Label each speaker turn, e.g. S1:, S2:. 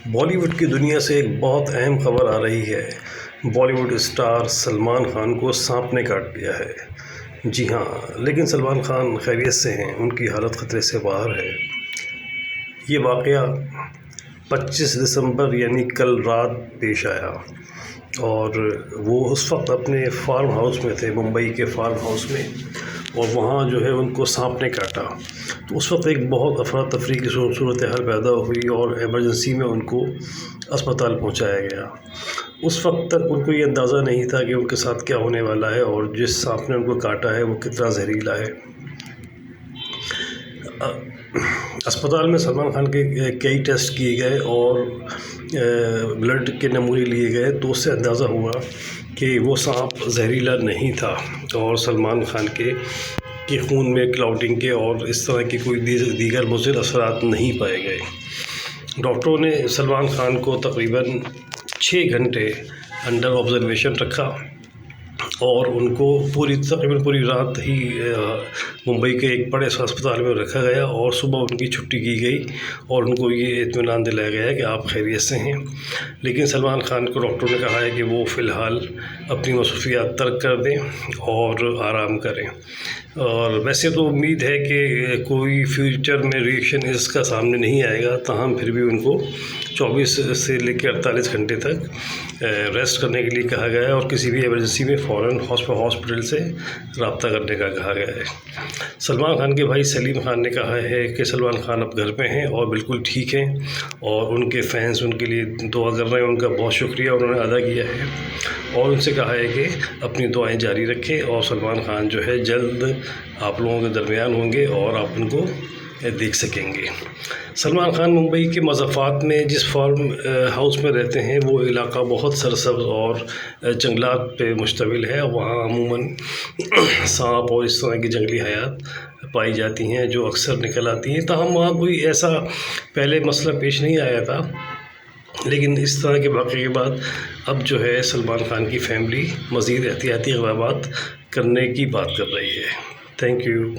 S1: بالی would کی دنیا سے ایک بہت اہم خبر آ رہی ہے۔ بالی ووڈ اسٹار سلمان خان کو سانپ نے کاٹ لیا ہے۔ جی ہاں، لیکن سلمان خان خیریت سے ہیں، ان کی حالت خطرے سے باہر ہے۔ یہ واقعہ 25 دسمبر یعنی کل رات پیش آیا اور وہ اس وقت اپنے فارم ہاؤس میں تھے، ممبئی کے فارم ہاؤس میں، اور وہاں جو ہے ان کو سانپ نے کاٹا۔ تو اس وقت ایک بہت افراتفری کی صورتحال پیدا ہوئی اور ایمرجنسی میں ان کو اسپتال پہنچایا گیا۔ اس وقت تک ان کو یہ اندازہ نہیں تھا کہ ان کے ساتھ کیا ہونے والا ہے اور جس سانپ نے ان کو کاٹا ہے وہ کتنا زہریلا ہے۔ اسپتال میں سلمان خان کے کئی ٹیسٹ کیے گئے اور بلڈ کے نمونے لیے گئے تو اس سے اندازہ ہوا کہ وہ سانپ زہریلا نہیں تھا اور سلمان خان کے خون میں کلاؤڈنگ کے اور اس طرح کے کوئی دیگر مضر اثرات نہیں پائے گئے۔ ڈاکٹروں نے سلمان خان کو تقریباً 6 گھنٹے انڈر آبزرویشن رکھا اور ان کو تقریباً پوری رات ہی ممبئی کے ایک بڑے اسپتال میں رکھا گیا اور صبح ان کی چھٹی کی گئی اور ان کو یہ اطمینان دلایا گیا کہ آپ خیریت سے ہیں۔ لیکن سلمان خان کو ڈاکٹروں نے کہا ہے کہ وہ فی الحال اپنی مصروفیات ترک کر دیں اور آرام کریں، اور ویسے تو امید ہے کہ کوئی فیوچر میں ریئیکشن اس کا سامنے نہیں آئے گا، تاہم پھر بھی ان کو 24 سے لے کے 48 گھنٹے تک ریسٹ کرنے کے لیے کہا گیا ہے اور کسی بھی ایمرجنسی میں فوراً ہاسپٹل سے رابطہ کرنے کا کہا گیا ہے۔ سلمان خان کے بھائی سلیم خان نے کہا ہے کہ سلمان خان اب گھر پہ ہیں اور بالکل ٹھیک ہیں، اور ان کے فینس ان کے لیے دعا کر رہے ہیں۔ ان کا بہت شکریہ انہوں نے ادا کیا ہے اور ان سے کہا ہے کہ اپنی دعائیں جاری رکھیں اور سلمان خان جو ہے جلد آپ لوگوں کے درمیان ہوں گے اور آپ ان کو دیکھ سکیں گے۔ سلمان خان ممبئی کے مضافات میں جس فارم ہاؤس میں رہتے ہیں وہ علاقہ بہت سرسبز اور جنگلات پہ مشتمل ہے۔ وہاں عموماً سانپ اور اس طرح کی جنگلی حیات پائی جاتی ہیں جو اکثر نکل آتی ہیں، تاہم وہاں کوئی ایسا پہلے مسئلہ پیش نہیں آیا تھا، لیکن اس طرح کے واقعے کے بعد اب جو ہے سلمان خان کی فیملی مزید احتیاطی اقدامات کرنے کی بات کر رہی ہے۔ Thank you.